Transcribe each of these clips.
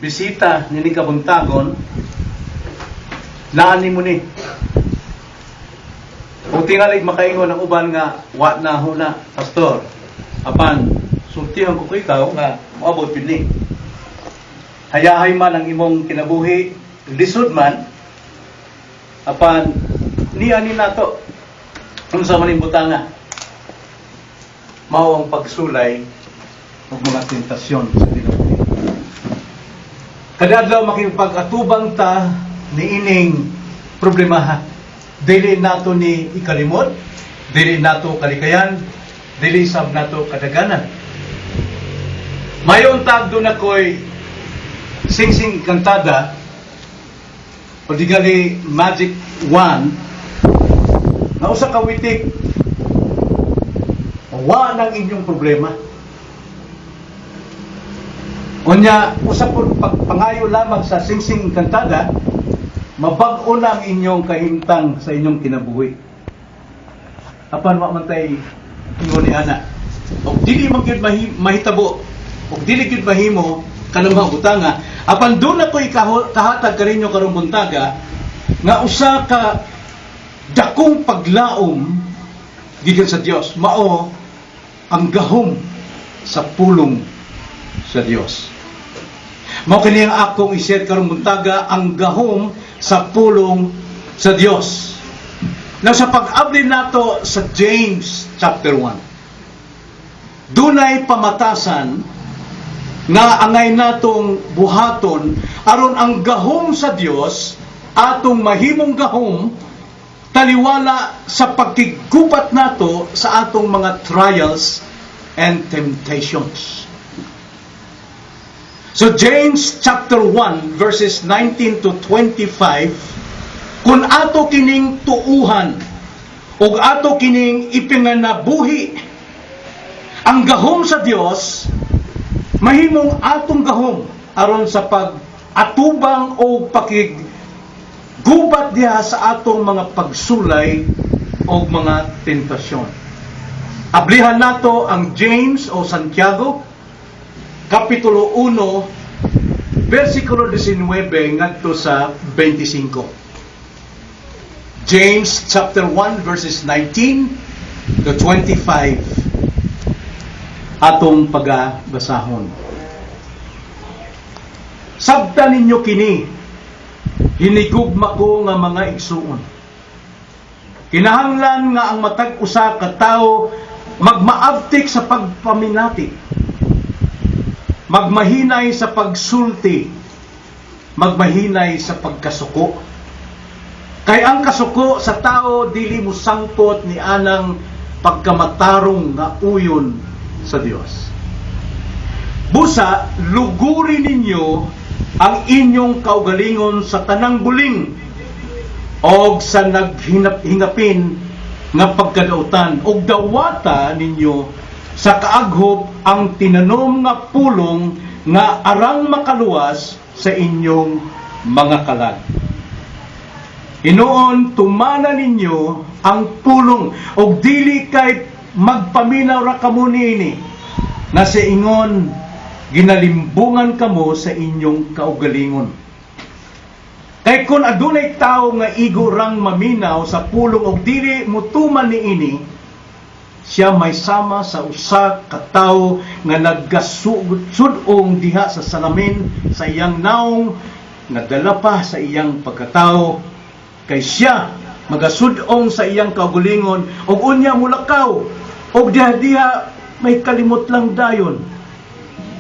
bisita nini kabuntagon, naan ni mo ni. Kung tingalig makaingon ang uban nga, wa na ho na, pastor. Apan, sultihan ko ikaw nga, maabot pili. Hayahay man ang imong kinabuhi, lisod man, apan, niani nato, kung sa manimbutanga, mao ang pagsulay ng mga tentasyon sa kinabuhi. Kadadlaw makipag-atubang ta ni ining problemaha. Dili nato ni ikalimot, dili nato kalikayan, dili sab nato kadaganan. Mayon tagdo na ko'y sing-sing kantada o di gali magic wand na usa ka witik wa nang inyong problema. Unya, usa po pagpangayo lamang sa sing-sing kantada, mabag-o na ang inyong kahimtang sa inyong kinabuhi. Apan wa man tay ingon ni ana. Og dili man gyud mahitabo, og dili gyud mahimo kanang mga utanga. Apan doon na ko'y kahatag kaninyo karong buntaga nga usa ka dakong paglaom gikan sa Dios, mao ang gahom sa pulong sa Dios. Mao kini ang akong i-share karong buntaga, ang gahom sa pulong sa Dios. Now sa pag-abli nato sa James chapter 1, dunay pamatasan nga angay natong buhaton aron ang gahom sa Dios atong mahimong gahom taliwala sa pagkigubat nato sa atong mga trials and temptations. So James chapter 1 verses 19 to 25, kung ato kining tuuhan o ato kining ipinganabuhi ang gahom sa Dios, mahimong atong gahom aron sa pag-atubang o pakigubat diha sa atong mga pagsulay o mga tentasyon. Ablihan nato ang James o Santiago Kapitulo 1, versikulo 19 ngadto sa 25. James chapter 1 verses 19 to 25. Atong pagabasahon. Sabta ninyo kini, hinigugma ko nga mga igsuon. Kinahanglan nga ang matag usa ka tawo magmaabtik sa pagpaminati, magmahinay sa pagsulti, magmahinay sa pagkasuko. Kay ang kasuko sa tao dili mo sangpot ni anang pagkamatarong nga uyon sa Dios. Busa, lugurin ninyo ang inyong kaugalingon sa tanang buling og sa naghinap-hingapin nga pagkadautan og dawata ninyo sa kaaghop ang tinanom nga pulong nga arang makaluwas sa inyong mga kalag. Inoon tumana ninyo ang pulong og dili kay magpaminaw ra kamo niini na sa ingon ginalimbungan kamo sa inyong kaugalingon. Kay kun adunay tawo nga igo rang maminaw sa pulong og dili mutuman niini, siya may sama sa usa ka tawo nga naggasudong diha sa salamin sa iyang naong nadala pa sa iyang pagkatao, kay siya magasudong sa iyang kaugalingon og unya mulakaw og diha may kalimot lang dayon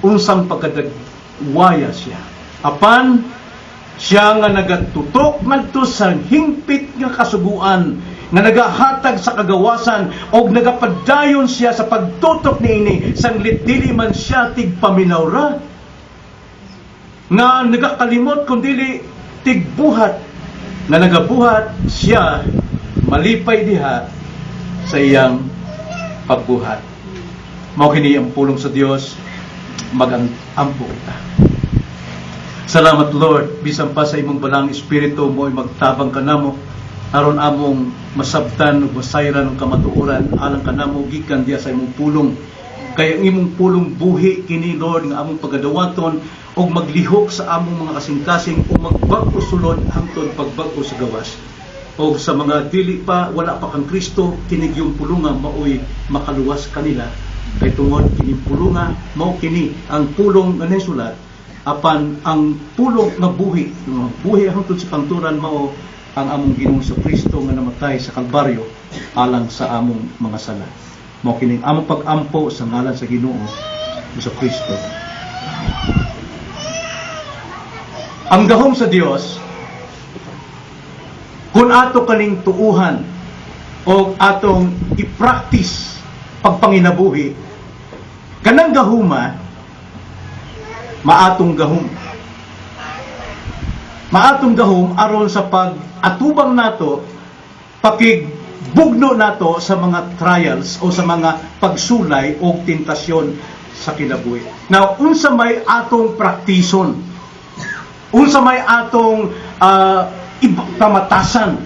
unsang pagkadagwaya siya. Apan siya nga nagatutok ngadto sa hingpit nga kasuguan nga nagahatag sa kagawasan o nagapadayon siya sa pagtutok niini sanglit dili man siya tigpaminawra nga nagakalimot kundi tigbuhat nga nagabuhat siya malipay diha sa iyang pagbuhat. Mao kini ang pulong sa Dios, magampo ta. Salamat Lord, bisan pa sa imong balang espiritu mo ay magtabang kanamo aron among masabtan ug masayran ang kamatuoran alang kanamo gikan diya sa imong pulong. Kaya ang imong pulong buhi kini Lord nga among pagadawaton o o maglihok sa among mga kasing-kasing o magbag-o sulod hangtod pagbag-o sa gawas. O sa mga dili pa, wala pa kang Kristo, kinig yung pulunga maoy makaluwas kanila. Kay tungod kining pulunga mao kini ang pulong nga nasulat apan ang pulong nga buhi, buhi hangtod sa pangturan mao ang among Ginoong sa Kristo nga namatay sa Kalbaryo alang sa among mga sala. Mao kining among pag-ampo sa ngalan sa Ginoo sa Kristo. Ang gahom sa Dios kung ato kaning tuuhan o atong i-practice pagpanginabuhi, kanang gahuma maatong gahom. Maatong gahom aron sa pag-atubang nato, pakigbugno nato sa mga trials o sa mga pagsulay o tentasyon sa kinabuhi. Now, unsa may atong praktison, unsa may atong pamatasan,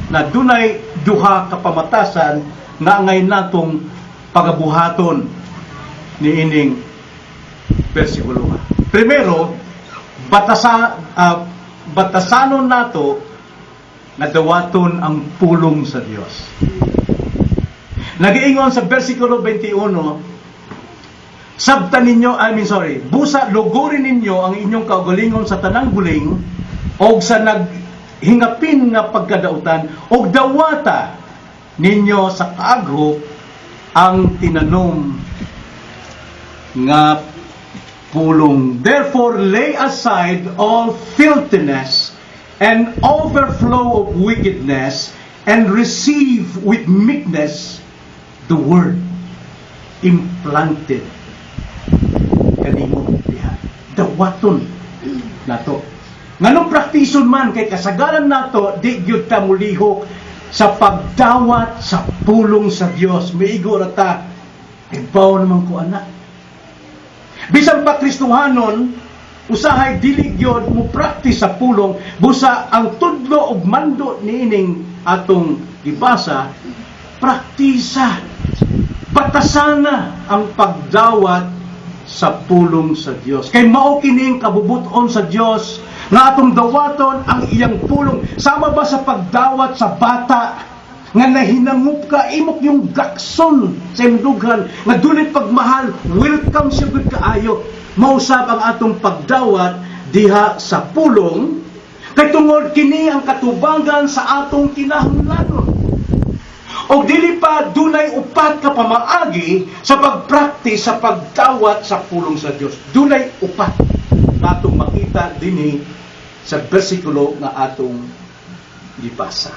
na dunay duha ka pamatasan na ngay natong pagabuhaton ni ining bersikulo. Primero, batasanon nato na dawaton ang pulong sa Dios. Nagiingon sa bersikulo 21, busa lugurin ninyo ang inyong kaugalingon sa tanang buling o sa naghingapin nga pagkadautan o dawata ninyo sa kaaghop ang tinanom nga pulong. Therefore, lay aside all filthiness and overflow of wickedness and receive with meekness the word implanted kanimo diha. Dawaton nato. Nganong praktison man kay kasagaran nato di gyud ta mulihok sa pagdawat sa pulong sa Dios. Miigo ra ta ibaw naman ko anak. Bisan pa Kristohanon usahay dili gyud mo practice sa pulong, busa ang tudlo ug mando niining atong gibasa, praktisa, batasana ang pagdawat sa pulong sa Dios. Kay mao kining kabubuton sa Dios nga atong dawaton ang iyang pulong. Sama ba sa pagdawat sa bata nga nahinangup ka, imok yung gakson sa imdugan nga dunay pagmahal, welcome siya gud kaayo. Mausab ang atong pagdawat diha sa pulong kay tungod kini ang katubangan sa atong kinahanglanon. O dili pa dunay upat ka pamaagi sa pagpraktis sa pagdawat sa pulong sa Dios. Dunay upat natong makita dinhi sa bersikulo nga atong gibasa.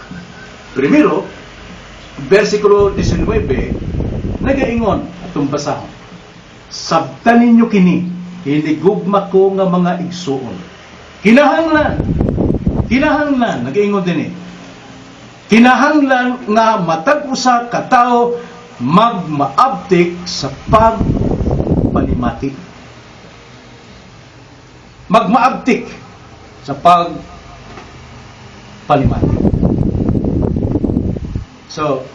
Primero, bersikulo 19 nagaingon atong basahon. Sabtan ninyo kini, hinigugma ko nga mga igsuon. Kinahanglan, nagaingon din kinahanglan nga matag usa ka tawo magmaabtik sa pagpanimati. Magmaabtik sa pagpanimati. So,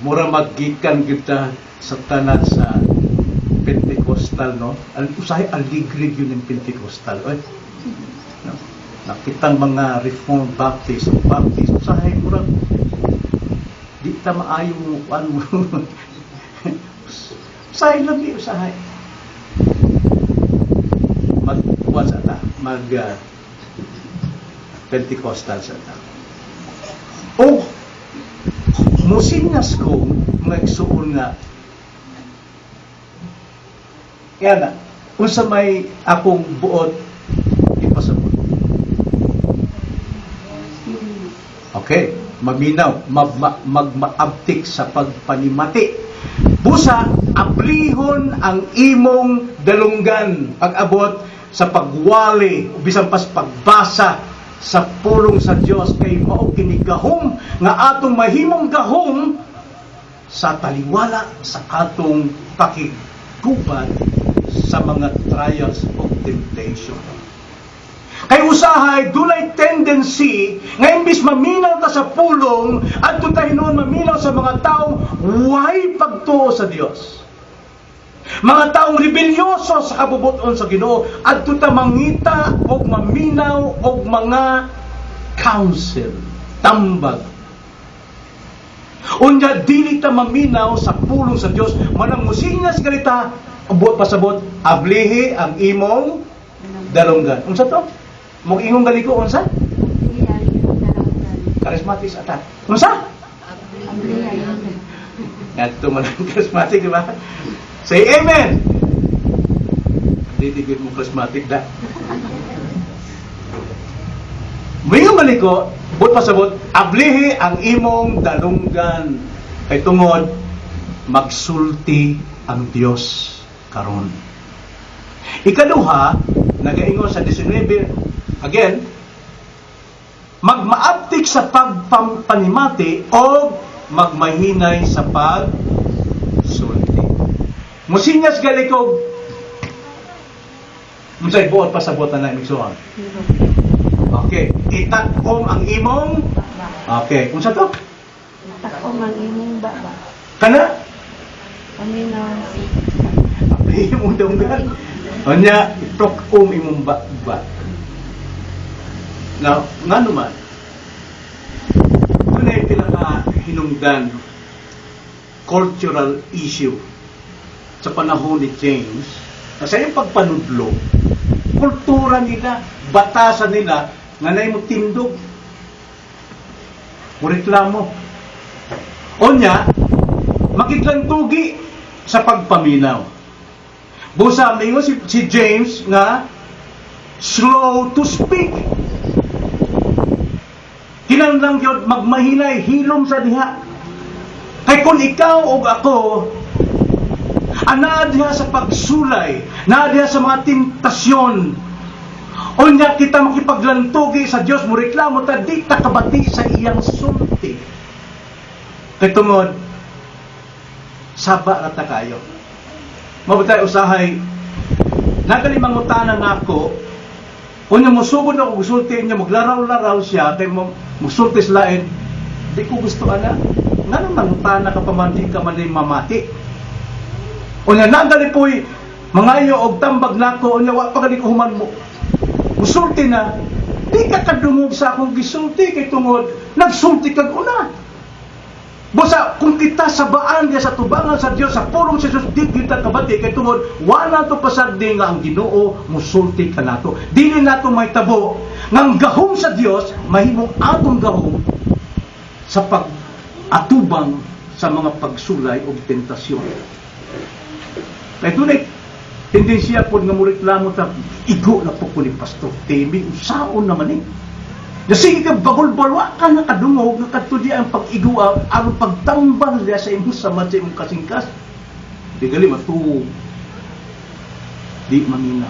mura maggikan kita sa tanan sa Pentecostal, no? Usahay aligrig yun yung Pentecostal. No? Nakitang mga Reformed Baptist, usahay mura di ta maayo mo usahay lang usahay magkuwan sa ta Pentecostal sa ta o musinas ko magsuon nga kaya na kung sa may akong buot ipasabot. Okay, maminaw, magmaabtik sa pagpanimati. Busa, aplihon ang imong dalunggan pag-abot sa pagwali, bisan pas pagbasa sa pulong sa Dios kay mao kini gahom nga atong mahimong gahom sa taliwala sa atong pakiggubat sa mga trials of temptation. Kay usahay, dunay tendency nga imbis maminaw ka sa pulong at tutahinon maminaw sa mga taong way pagtuo sa Dios. Mga taong rebelyoso sa kabubuton sa Ginoo adto ta mangita og maminaw og mga counsel, tambag. Unya dili ta maminaw sa pulong sa Dios, manang musinya sa galita, abot pasabot, ablihi ang imong dalunggan. Unsa to? Mong ingong galiko unsa? Charismatic ata. Unsa? Ito man ang charismatic, di ba? Say amen! Didigid mo charismatic da. Mayroong maliko, but pasabot, ablihi ang imong dalunggan. Kay tungod, magsulti ang Dios karon. Ikaduha, nagaingon sa 19, again, magmaaptik sa pagpanimati o magmahinay sa pagsulti. Musinyas galikog, musay buot pasabot na imigsuhan. Okay, itakom ang imong. Okay, kung sa to? Itakom ang imong baba. Kana? Paminaw. Ablihi mong dunggan. O niya, itakom imong baba. Now, nga naman, ito na yung pinaka-hinungdan cultural issue sa panahon ni James. Sa yung pagpanudlo, kultura nila, batasan nila, nga na yung tindog. Reklamo. O niya, makiklantugi sa pagpaminaw. Busa, may si James nga slow to speak. Kinahanglan gyud magmahinay, hilom sa diha. Kay kung ikaw o ako, ana diha sa pagsulay, na diha sa mga tentasyon, o niya kita makipaglantugi sa Dios, mo reklamo ta di ta kabati sa iyang sulti. Kay tungod, saba na ta kayo. Mabutay usahay, nagalimangutanan na ako, o niya musugod ako gusulti niya, maglaraw-laraw siya, kay musulti slain, di ko gusto ana. Nga naman, tana ka pa man, di ka man mamati. O niya, nagali po'y mangayo og tambag na ako, o niya, wak pa ko human mo. Musulti na, di ka kadungog sa akong gisulti, kay tungod, nagsulti kag una. Busa, kung kita sabaan diya sa tubangan sa Dios, sa pulong sa Dios, di kita kabati, kay tungod, wala to pasagdi nga ang Ginoo, musulti ka nato. Dili nato may tabo, ngang gahom sa Dios, mahimong atong gahom sa pag-atubang sa mga pagsulay o tentasyon. Kaya tunay, tendensya po nga mureklamo ta, igo na po ko ni Pastor Temi, usaon naman eh. Sige ka, bagol-balwa ka na kadungog, na katudi ang pag-igua, ang pagtambal niya sa imong sama sa imong kasingkas. Di gali matuog. Di mamina.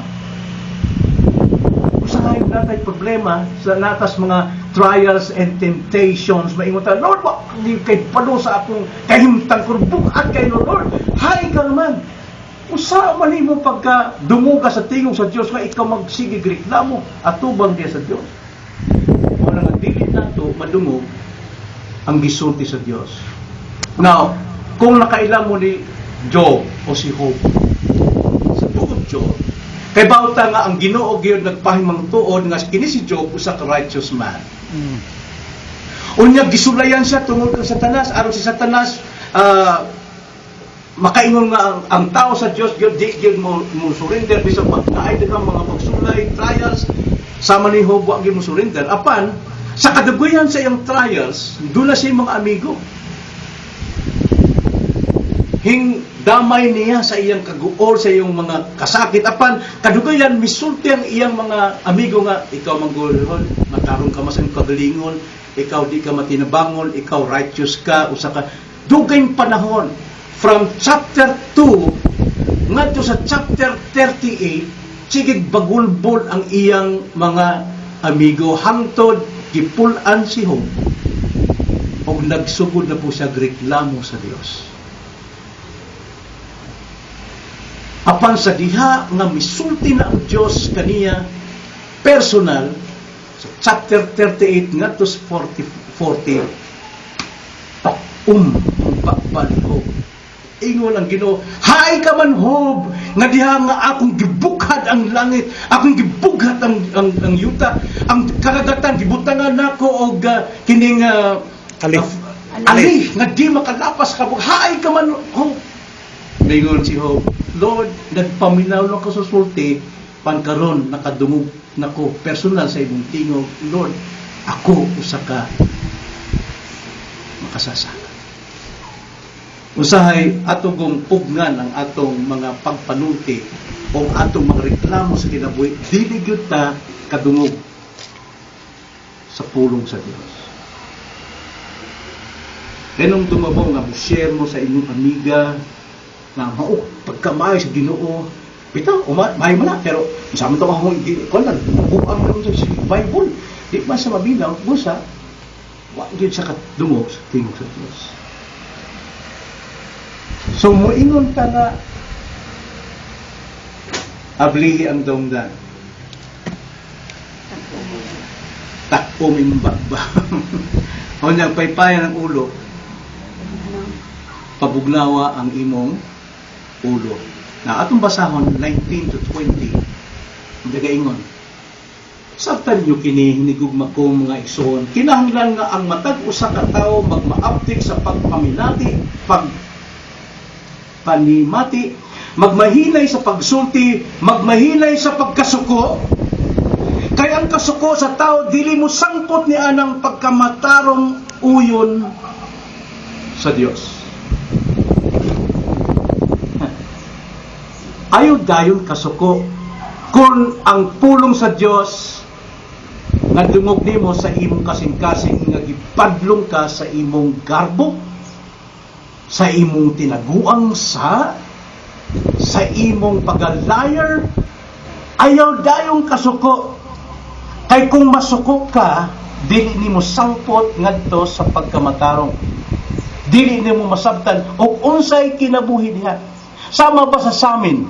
Usahay natay problema sa natas mga trials and temptations. Maingon ta, Lord, di kay palo sa akong kahimtang kurbuk at kay Lord. Hay ka naman. Usa man mo pagka dumuga sa tingog sa Dios nga ikaw magsigig reklamo at tubang diya sa Dios. Wala nga dili nato madungog ang gisulti sa Dios. Now, kung nakailang mo ni Job o si Job sa tuod Job, kay bawta nga ang Ginoo gyud nagpahimang tuod nga kini si Job usa ka righteous man. Unya gisulayan siya tungod kay Satanas, aron si Satanas makaingon nga ang tao sa Dios gyud di gyud mo surrender bisan pagkaay daghang mga pagsulay, trials, sama ni Job wa gyud mo surrender. Apan sa kadaguyan sa iyang trials, doon na siya mga amigo. Damay niya sa iyang kaguol, sa iyang mga kasakit. Apan kadugayan misulti ang iyang mga amigo nga, ikaw manggulhon, matarong ka masang kagalingon, ikaw di ka matinabangon, ikaw righteous ka, usa ka. Dugay panahon from chapter 2 ngadto sa chapter 38, sigig bagulbol ang iyang mga amigo hangtod gipulan si Job o nagsugod na po siya reklamo sa Dios. Apan sa diha nga misulti na ang Dios kaniya personal sa chapter 38 ngadto sa 40 ang bakbal ni Job. ingon ang Ginoo, hay ka man Hob, nga diha nga akong gibughat ang langit, akong gibughat ang yuta, ang karagatan gibutangan nako og kining ali nga di makalapas ka, hay ka man Hob. Mingon si Hob, Lord, nagpaminaw lang ko sa sulti, pankaron nakadungog nako personal sa imong tingog, Lord, ako usa ka makasasala. Usahay atong pugnan ang atong mga pagpanulti o atong mga reklamo sa kinabuhi, dili gyud ta kadungog sa pulong sa Dios. Kanong tumabong nga share mo sa inyong amiga na mao pagkamay sa Ginoo, bitaw may man na, pero sama to ako kon lang buang lang sa Bible, di ba sa mabinaw busa wa gyud sa kadungog sa tingog sa Dios. So, moingon ka nga, ablihi ang daungdan. Takpo mimbaba. O niyang paypayan ang ulo, pabugnawa ang imong ulo. Na atong basahon, 19 to 20, nagaingon. Sabtan nyo kinihinigugma ko mga igsoon, kinahanglan nga ang matag usa ka tawo magmaaptik sa pagpaminati, panimati, magmahinay sa pagsulti, magmahinay sa pagkasuko. Kaya ang kasuko sa tao, dili mo sangkot ni anang pagkamatarong uyon sa Dios. Ayaw dayon kasuko kung ang pulong sa Dios nga dungog nimo sa imong kasing-kasing nga gipadlong ka sa imong garbo, sa imong tinaguang sa imong pag-liar, ayaw dayong kasuko. Kay kung masuko ka, dili nimo sangpot ngadto sa pagkamatarong. Dili nimo masabtan og unsay kinabuhi diha. Sama ba sa samin?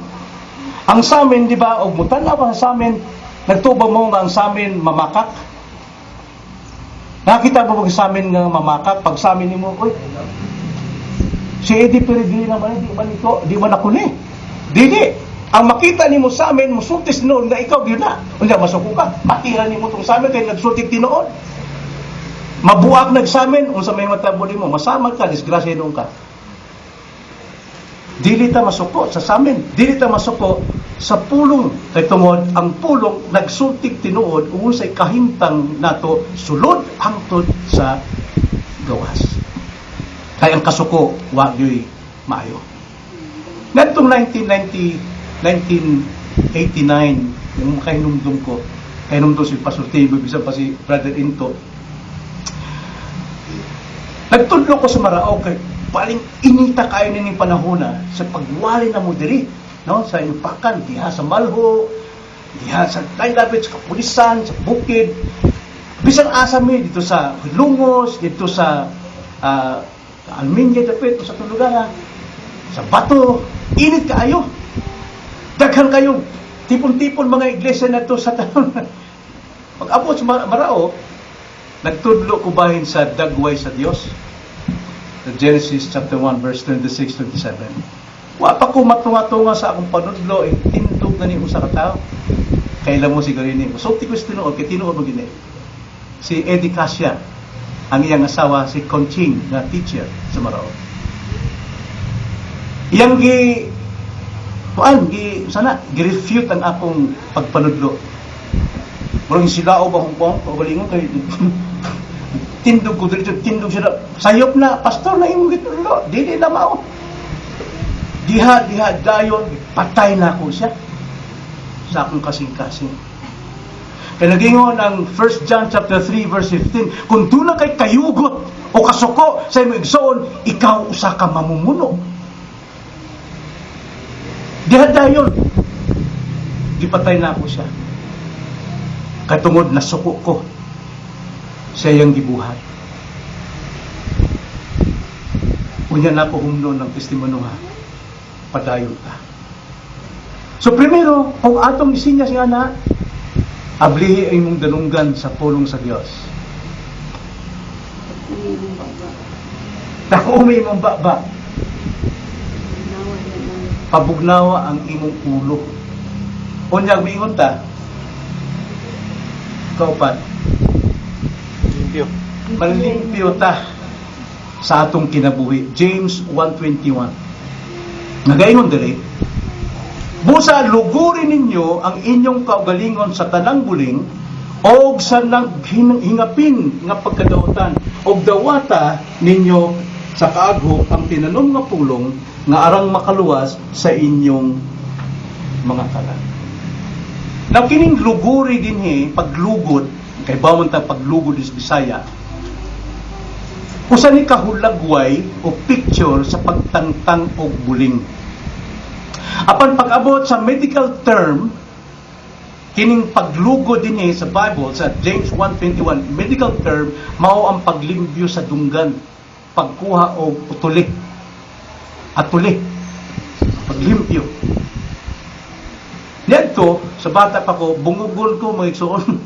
Ang samin, di ba, og mutanaw ba sa samin, nagtubang mo nga ang samin mamakak? Nakita mo ba sa samin nga mamakak? Pag samin nimo, oy, si Eddie Peregrino naman, di man ito, di man ako ni. Dili. Ang makita nimo sa amin, musultis noon nga ikaw, yun na. Kung masuko ka, matira nimo itong sa amin, kaya nagsultit tinoon. Mabuak nagsamin, kung sa may matabo mo, masamag ka, disgrasya noon ka. Dili ta masuko sa samin. Dili ta masuko sa pulong. Kaya tungod, ang pulong, nagsultik tinood, kung sa'y kahintang nato, sulod hangtod sa gawas. Kaya ang kasuko, wag yo'y maayo. Ngatong 1989, yung kainumdum ko, kainumdum si Pastor Tibo, bisa pa si Brother Into, nagtudlo ko sa Marao, kay paling inita kayo ng panahon na sa pagwali na mo diri, no? Sa inupakan, diha sa Malho, diha sa Taylabit, sa Kapulisan, sa Bukid, bisan asami dito sa Lungos, dito sa Alminya, dapit sa Tulugaran, sa Bato, init kaayo. Daghan kayo, tipon-tipon mga iglesia na to sa taon. Pag-abot sa Marao, nagtudlo ko bahin sa dagway sa Dios. The Genesis chapter 1 verse 26-27. Wa pa ko matunga-tunga sa akong panudlo, tindog na ni usa ka tawo. Kailan mo siguro ni mo. So, tikus tinuod, kay tinuod mo gini. Si Eddie Cassia, ang iyang asawa, si Conching, na teacher sa Marao. Iyang gi-refute ang akong pagpanudlo. Murang silao ba kung pagalingon kay tindog ko dito, tindog sila. Sayop na, pastor na imong gitudlo. Dili na mao. Diha dayon, patay na ako siya sa akong kasing-kasing. Kaya nagingon ang 1 John chapter 3 verse 15, kung doon na kay kayugot o kasuko sa imong igsoon, ikaw usa ka mamumuno. Diha dayon, gipatay na ako siya. Katungod na suko ko sa iyang gibuhat. Unya na ako humnon ng testimono ha, padayon ka. So primero, kung atong isinya siya na, ablihi ay mong dalunggan sa pulong sa Diyos. Takumi mong baba. pabugnawa ang imong ulo. Unyag miingon ta, kaupat, Limpyo. malimpyo ta sa atong kinabuhi. James 1:21. Nagaingon diri, busa lugurin ninyo ang inyong kaugalingon sa tanang buling o sa naghingapin nga pagkadautan o dawata ninyo sa kaagho ang tinanom nga pulong nga arang makaluwas sa inyong mga talan. Now kining luguri dinhi paglugod kay bawon ta paglugod is Bisaya. Usa ni kahulagway o picture sa pagtangtang og buling. Apan pag-abot sa medical term, kining paglugod dinhi sa Bible sa James 1:21, medical term mao ang paglimpyo sa dunggan, pagkuha og utuli. Atuli. Paglimpyo. Dito, sa bata pa ko, bungugon ko mga igsoon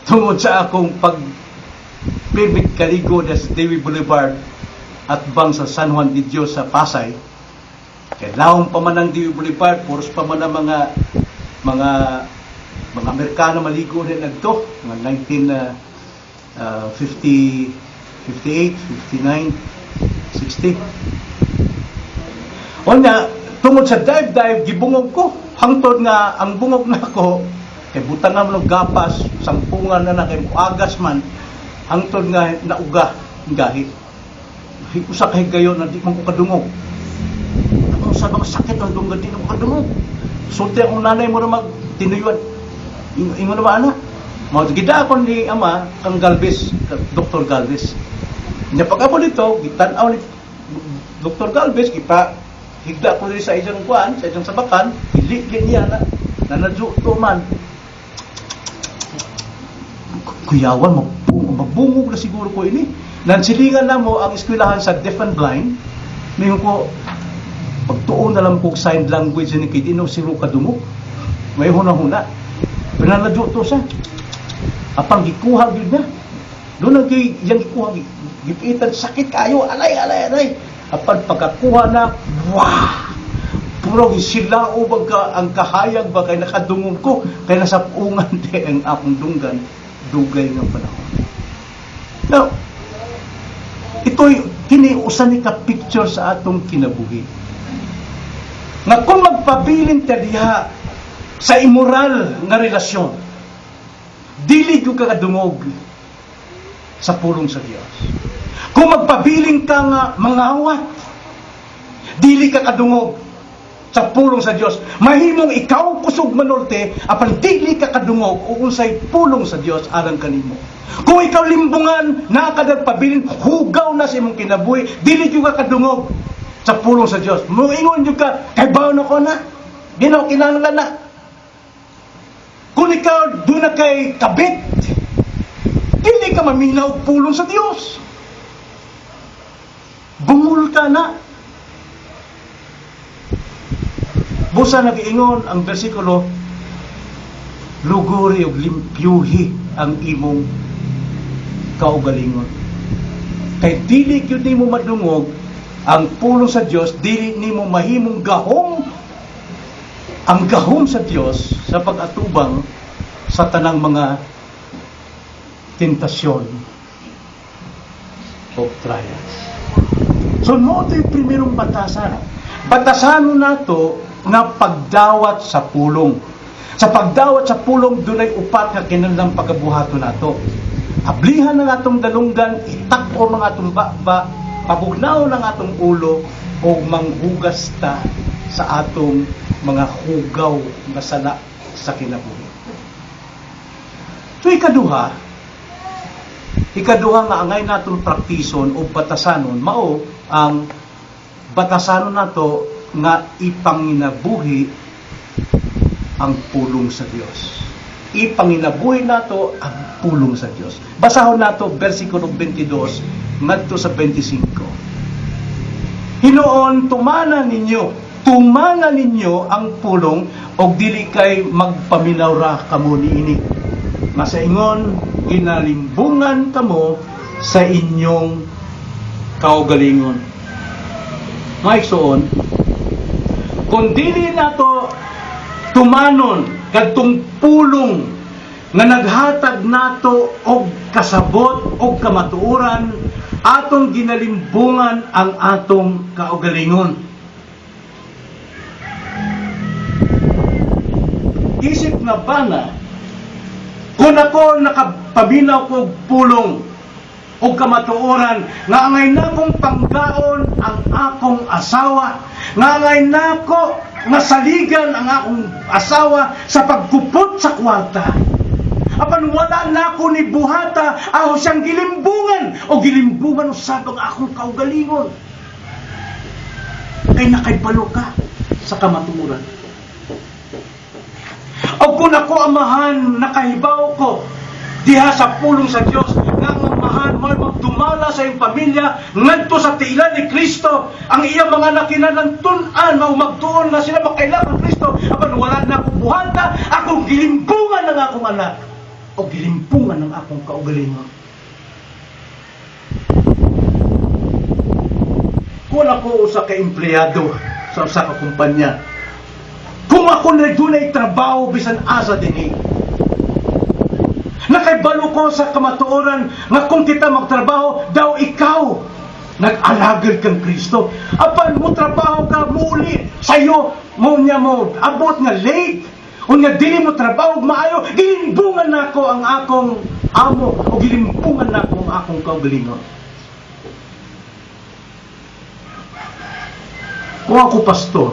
tungod sa akong pag-pibig kaligo sa Dewi Boulevard at bang sa San Juan de Dios sa Pasay. Kaya laong pa man ang Dewi Boulevard, puros pa man ang mga Amerikano maligo rin nagto, mga 1958, 59, 60. O na, tungod sa dive, gibungog ko. Hangtod nga, ang bungog na ko, kay butang nga ng gapas, sampungan na kay agas man, hangtod nga nauga, gahi. Usa kay gayon na di man ko kadungog. Ako sa mga sakit ang dunggan di mo kadungog. Sulti akong nanay mo na magtinuyuan. Ingon naman ana. Gida ako ni ama, kang Galvez, Dr. Galvez. Nya pag-abot dito, gitan-aw ni Dr. Galvez, higda ko rin sa isang kuan, sa isang sabakan, hiligin niya na nadyo man. Kuyawan, mabungog na siguro ko ini. Nansilingan na mo ang eskwelahan sa deaf and blind. Mayroon ko, pagtuon na lang po sign language ni Kid, ino siro kadumog. May huna-huna. Pinanadyo to sa. Apang gikuha yun na. Doon ang yung gikuha, gipitan, sakit kayo, alay. Apan pagkakuha na, wah! Puro silao ba ang kahayag ba kay nakadungog ko, kay nasapungan di ang akong dunggan, dugay ng panahon. Now, ito'y kiniusan ni ka-picture sa atong kinabuhi. Nga kung magpabilin ta diha sa immoral nga relasyon, dili ko kakadungog sa pulong sa Dios. Kung magpabiling ka nga mangawat, dili ka kadungog sa pulong sa Dios. Mahimong ikaw kusog manulti, apan dili ka kadungog o unsay pulong sa Dios alang kanimo. Kung ikaw limbungan, nakadagpabilin, hugaw na sa imong kinabuhi, dili ka kadungog sa pulong sa Dios. Moingon jud ka, kay bawon ako na. Ginaw kinahanglan na. Kung ikaw doon na kay kabit, dili ka maminaw pulong sa Dios. Bungul ka na. Busa nagiingon ang bersikulo, luguri o limpyuhi ang imong kaugalingon. Kay dili gyud nimo madungog ang pulong sa Dios, dili nimo mahimong gahom ang gahom sa Dios sa pag-atubang sa tanang mga tentasyon o trials. So, mo ito yung primerong batasan. Batasan nato nga pagdawat sa pulong. Sa pagdawat sa pulong, dunay upat nga kinahanglang pagabuhaton nato. Ablihan ng atong dalunggan, itak-o ng atong bakba, pabugnaw ng atong ulo, o manghugas ta sa atong mga hugaw na sala sa kinabuhi. So, ikaduha nga angay naton praktison o batasanon mao ang batasanon nato nga ipanginabuhi ang pulong sa Dios. Ipanginabuhi nato ang pulong sa Dios. Basahon nato bersikulo 22 ngadto sa 25. Hinuon tumana ninyo ang pulong og dili kay magpaminaw ra kamo niini. Masaingon ginalimbungan kamo sa inyong kaugalingon. Maigsoon, Kung dili nato tumanon kadtong pulong nga naghatag nato og kasabot og kamatuoran, atong ginalimbungan ang atong kaugalingon. Isip nga ba na kung ako nakapaminaw kog pulong o kamatuoran, nga angay na kong panggaon ang akong asawa, nga angay na ko nasaligan ang akong asawa sa pagkupot sa kwarta. Apan wala na ako ni buhata, ako siyang gilimbungan o gilimbungan usab ang akong kaugalingon. Kay nakaibalo ka sa kamatuoran. O kung ako amahan, nakahibaw ko diha sa pulong sa Dios nga ang amahan mo'y magdumala sa iyong pamilya ngadto sa tiilan ni Kristo, ang iyang mga nakinalang tun-an mao magtuon na sila makailangan Kristo. Apan wala na akong buhata, akong gilimbungan ng akong anak o gilimpungan ng akong kaugalingon. Kung ako usa ka empleyado sa usa ka kumpanya, kung ako na dunay trabaho bisan asa dinhi, nakaibalo ko sa kamatuoran nga kung kita magtrabaho, daw ikaw nag-alagad kang Kristo. Apan mo trabaho ka, muli sayo mo niya mo abot nga late, o nga dili mo trabaho maayo, gilimbungan nako ang akong amo o gilimbungan nako ang akong kaugalingon. Kung ako pastor,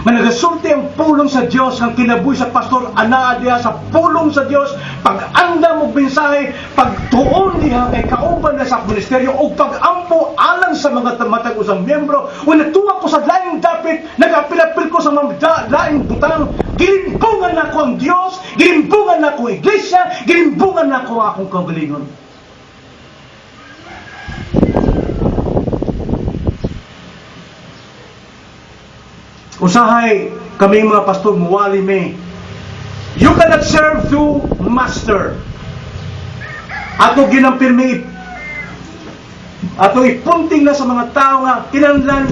managasulti ang pulong sa Dios ang kinabuhi sa pastor, anaa diha sa pulong sa Dios, pag-anda mo mensahe, pagtuon diha kay kauban na sa ministeryo o pag-ampo alang sa mga tamatag usang miyembro, o natuwa ko sa laing dapit, nagapilapil ko sa mga laing butang, gilimbungan na ko ang Dios, gilimbungan na ko ang iglesia, gilimbungan na ko akong kaugalingon. Usahay kami mga pastor muwali me. You cannot serve two master. Ato ginampirmi, ato ipunting na sa mga tao nga kinanglan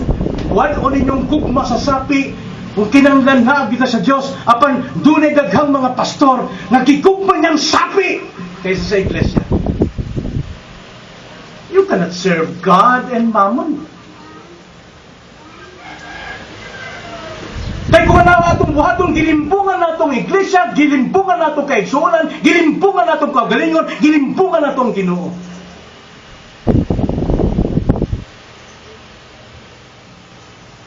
wala o ninyong gugma sa sapi, kung kinanglan na kita sa Diyos, apan dunay daghang mga pastor nagkigugma niyang sapi kaysa sa iglesia. You cannot serve God and mammon. Kaya kung ano atong buhatong gilimbungan natong iglesia, gilimbungan natong kaigsuonan, gilimbungan natong kaugalingon, gilimbungan natong Ginoo.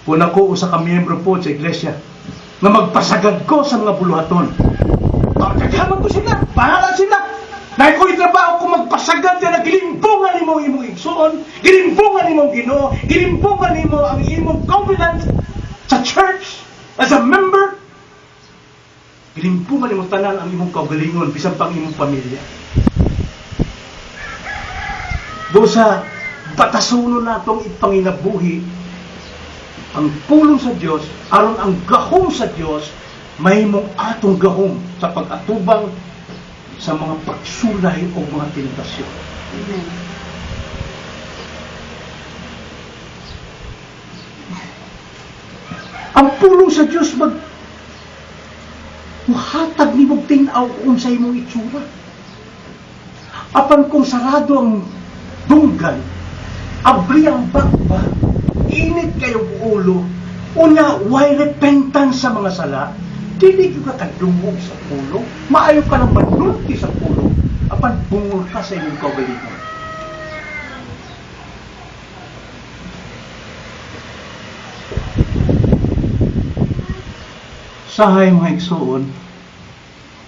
Kung ako usa ka miyembro po sa iglesia, na magpasagad ko sa mga buluhaton, kagyaman ko sila, bahala sila. Dahil ko itrabaho ko magpasagad na gilimbungan ni mo imong igsuon, gilimbungan ni mong Ginoo, gilimbungan ni mo ang imong covenant sa church. As a member, gilimpungan imong tanan ang imong kaugalingon bisan pang imong pamilya. Dosa batasuno natong ipanginabuhi ang pulong sa Dios aron ang gahom sa Dios mahimong atong gahom sa pag-atubang sa mga pagsulay o mga tentasyon. Amen. Ang pulong sa Diyos muhatag ni mong tinaw kung sa imong itsura. Apan kung sarado ang dunggan, abri ang bakba, init kayo ulo, unya why repentance sa mga sala, dili ka kadungog sa pulo, maayo ka ng manunti sa pulo, apan bungol ka sa imong kaugalingon. Sahay mga igsoon,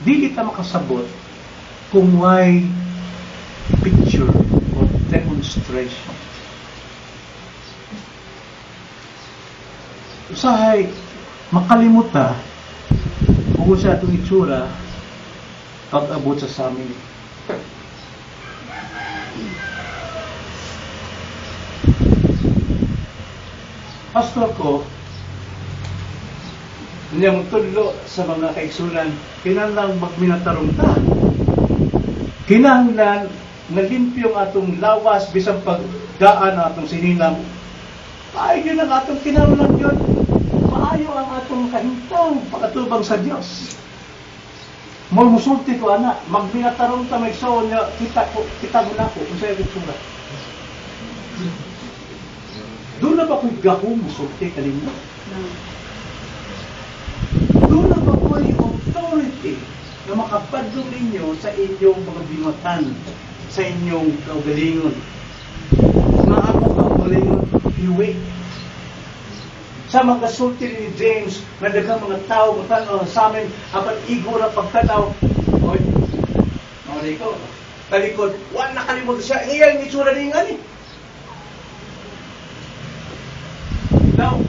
dili ta makasabot kung may picture or demonstration. Sahay makalimuta kung sa atong itsura pag-abot sa samin. Pastor ko, niyang tudlo sa mga kaigsunan, kinahanglan magminatarong ta. Kinahanglan nalimpyo ang atong lawas bisan pagdaan ang atong sininam. Ay, yun ang atong kinahanglan yun. Maayo ang atong kahintang pagkatubang sa Dios. Mo musulti ko ana, magbinatarong ta may so nya kita mo na ko kung sa itsura. Doon na ba ko'y gaho musulti kanino? Doon na ba ko'y authority na makapadlong ninyo sa inyong mga bingatan, sa inyong kaugalingon. Mga ako kaugalingon, iwi. Sa mga sulti ni James, na daghang mga tao, matanaw sa amin, apat igo na pagtanaw. Oy, mga ko, talikod, wala nakalimod siya, iyang itsura ni nga ni. Now,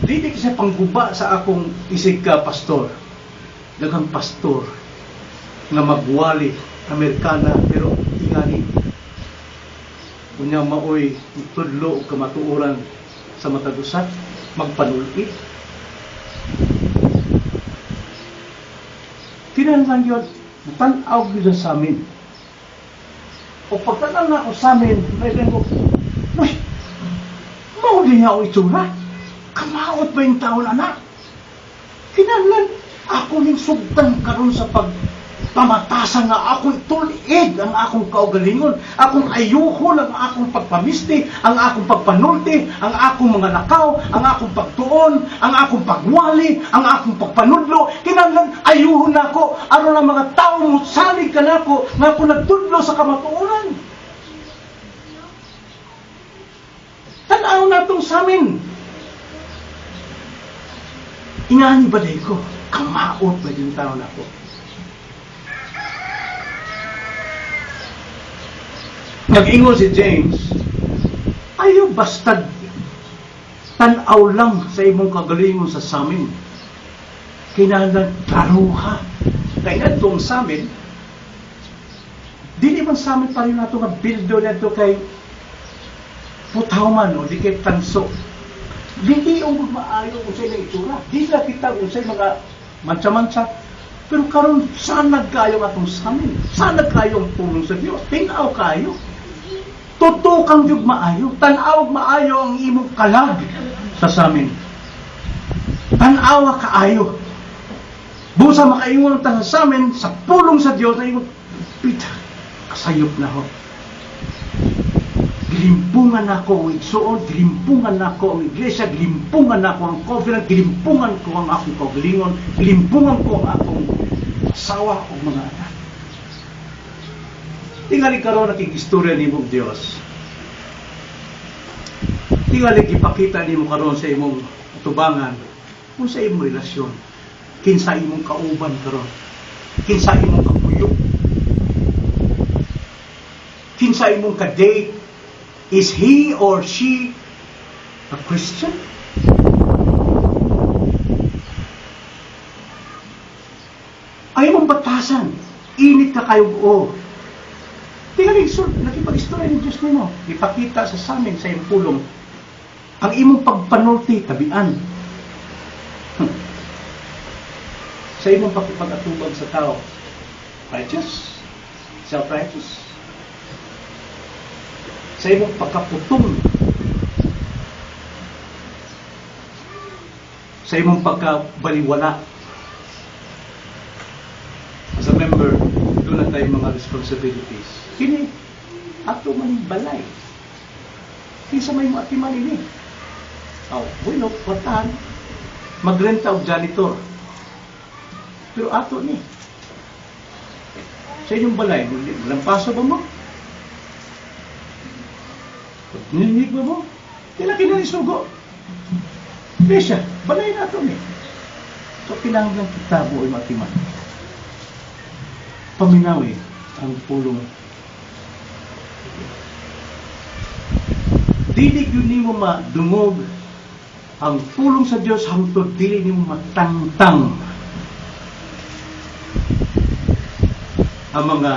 di kasi pangguba sa akong isig ka, pastor. Daghang pastor nga magwali Amerikana pero ingani unya maoy tudlo og kamatuoran sa matag-usa magpanulid kinahanglan yun tan-aw gyud sa amin o pagtanaw na ako sa amin may ko uy mao din nga o itsura kamaot ba yung taon anak kinahanglan ako ning sugdan karon sa pagpamatasan nga akong tulid ang akong kaugalingon, akong ayuhon ang akong pagpamisti, ang akong pagpanulti, ang akong mga lakaw, ang akong pagtuon, ang akong pagwali, ang akong pagpanudlo. Kinahanglan ayuhon nako aron ang mga tawo mutsalig kanako nga ako nagtudlo sa kamatuoran. Tan-aw natong sa amin. Ingani ba day ko? Kamaot ba yung taon ako? Nag-ingon si James, ayaw bastad tanaw lang sa imong kagalingon sa samin. Kinahanglan taruha. Kaya nga itong samin, di naman samin pa rin nato nga bildo na ito kay putawman o di kay tanso. Di ang maayo kung sa'yo ng itsura. Di na kita kung sa'yo mga mansa-mansa. Pero karon saan nagkayo atong samin? Saan nagkayo ang tulong sa Diyos? Tinaw kayo. Tutukang yung maayo. Tanaw maayo ang imong kalag sa samin. Tanawa kaayo. Busa makaingon ta sa samin sa pulong sa Diyos na imong pita. Kasayop na ho. Gilimpungan ako ang igsuon, gilimpungan ako ang iglesia, gilimpungan ako ang covenant, gilimpungan ko ang akong kaugalingon, gilimpungan ko ang akong asawa o mga anak. Tingali karon nakigistorya ni mong Dios. Tingali ipakita ni mo karon sa imong tubangan kung sa imong relasyon. Kinsa imong kauban karon. Kinsa imong kapuyok. Kinsa imong ka-date. Is he or she a Christian? Ayaw mong batasan. Init ka kayo buo. Tingnan nakipag-istorya ng Diyos nimo. Ipakita sa samin sa iyong pulong. Ang imong pagpanulti, tabian. Sa imong pagpag-atubag sa tao. Righteous. Self-righteous. Sa imong pagkaputong, sa imong pagkabaliwala. As a member, doon na tayong mga responsibilities. Kini, ato man balay. Kinsa may mga atiman ini. Bueno, patahan. Magrenta og janitor. Pero ato ni. Sa inyong balay, walang paso ba mo? Ninig ba mo? Kailan kinarisugo? Besya, balay na ito eh. So, kailangan lang kita mo ay matiman. Paminawi ang pulong. Dili yun ni mo madungog ang pulong sa Diyos hangtod dili ni mo matangtang ang mga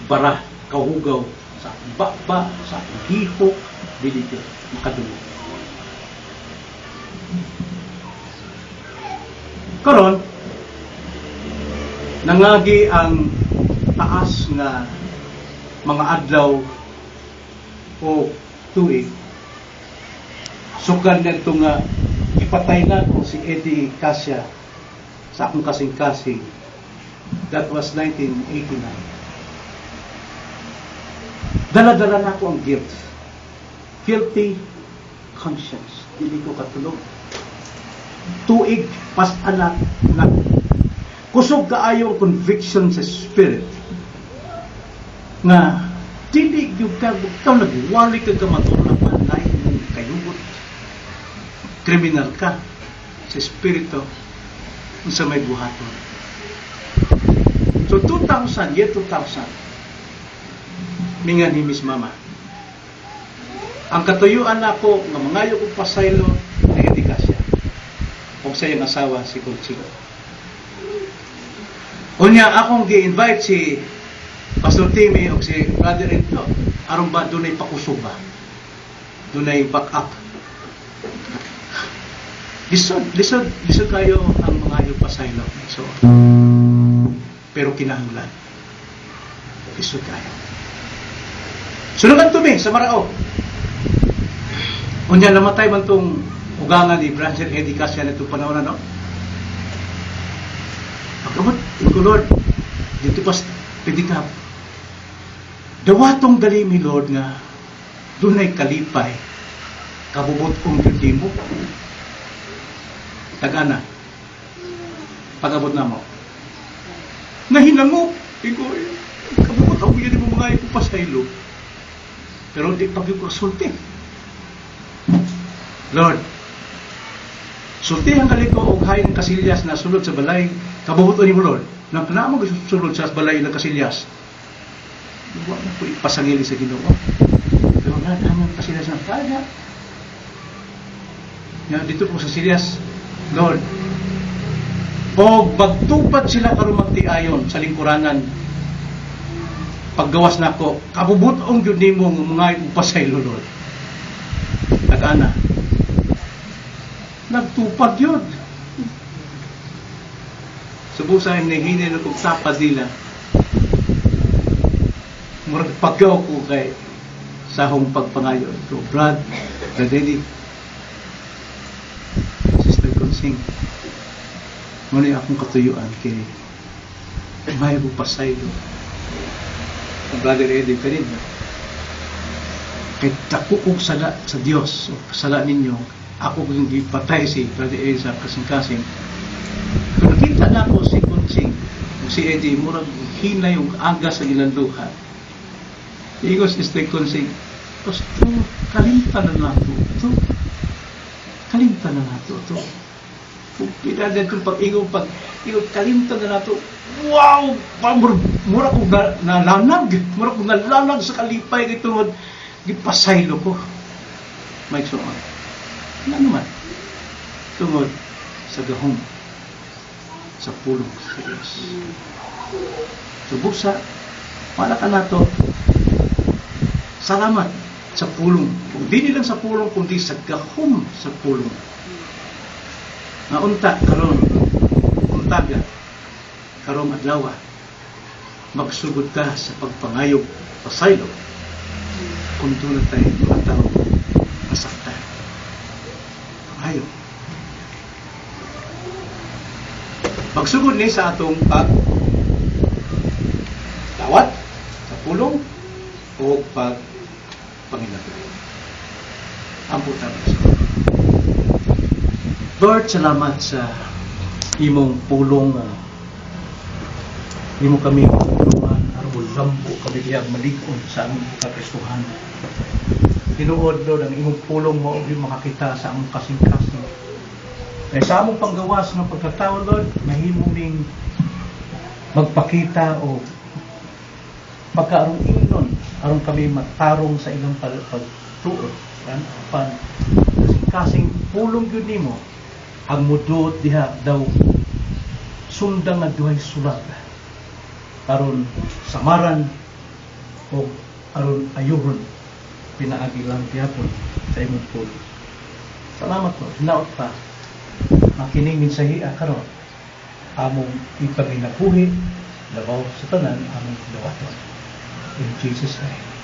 bara, kahugaw, sa baba, sa gihok, dili ka makadungog. Karon, nangagi ang taas nga mga adlaw o tuig, sukan nito nga ipatay na ko si Eddie Cassia sa akong kasing-kasing. That was 1989. Dala-dala na ko ang guilt. Guilty conscience. Dili ko katulog. Tuig pas anak na kusog kaayo conviction sa spirit nga dili gyud ka buktaw nagwali ka matulog panay mong kayugot. Kriminal ka sa espiritu sa may buhaton. So 2000, year 2000, mingan ni Miss Mama. Ang katuyuan nako nga mangayo kong pasaylo na edukasya. Kung sa iyang asawa si Conchito. Unya akong gi-invite si Pastor Timmy o si Brother Ento. Aron ba dunay pakusog ba? Dunay back up. Lisod kayo ang mga yung pasaylo. So, pero kinahanglan. Lisod kayo. Sunugan tumi sa Marao. Unya namatay man tong ugangan ni Brother Eddie Cassia na itong panahon na, no? Pagkamot, ko Lord, dito pas pedikap. Dawatong gali mi Lord nga, dunay kalipay, kabubot kong duty mo. Tagana, pagabot na mo. Nahinango, ikaw, kabubot ako yun mo mga ipupasaylo. Pero di pag yung sulti. Lord, sulti ang kaliko o hain ng kasilyas na sulod sa balay, kabubuto ni mo Lord, nang mo sulod sa balay ng kasilyas, huwag na po ipasangili sa Ginoo. Pero na ang kasilyas ng kaya. Yan, dito po sa kasilyas, Lord, o magtupad sila karon magtiayon sa lingkuranan, paggawas na ko, kabubutong yun ni mo mga ipasaylo Lord. Nag-ana, nagtupad yun. Subusay ang nahinin na kong tapad nila. Murag paggaw ko kay sahong pagpangayo. So, Brad Eddie, Sister Consing, muna akong katuyuan kay may pasaylo. Ang Brother Eddie ka rin. Kay takukog sala sa Diyos o sala ninyo, ako kung ipatay si Brother Eddie sa kasing-kasing. Kung nakita na ako si Consing o si Eddie, murag hina yung aga sa ilang luha. Igos is the Consing, Pastor, kalimtan na nato ito. Kalimtan na nato ito. Kung pinadyan kong pag-ingon, kalimtan na nato, wow! Mura kong nalanag. Mura kong nalanag sa kalipay kay tungod. Gipasaylo ko. May suon. Ano naman? Tungod sa gahong. Sa pulong sa Diyos. Subusa, wala ka na to. Salamat sa pulong. Kung di nilang sa pulong, kundi sa gahong sa pulong. Naunta, karon, untaga, karong adlaw, magsugod ka sa pagpangayog pasaylo kung doon na tayo mataw masaktan. Pangayog. Magsugod ni sa atong dawat sa pulong o pagpanginabuhi. Ang putang Lord, salamat sa imong pulong. Imo kami tulungan, aron lambo kami diag malig-on sa among kakristohan. Tinuod, Lord, ang imong pulong mo yung makakita sa among kasing-kasing. Kaya sa among panggawas ng pagkatao, Lord, mahimuming magpakita o magkaarong ingnon, aron kami matarong sa ilang pagtuod. Kasing pulong yun nimo, ang mudot diha daw sundang nga duhay sulat aron samaran o aron ayuhon pinaagi lang gihapon sa imong pulo. Salamat po, hinaot pa makining minsahiya karon among ipaginabuhi labaw sa tanan among dawaton. In Jesus' name.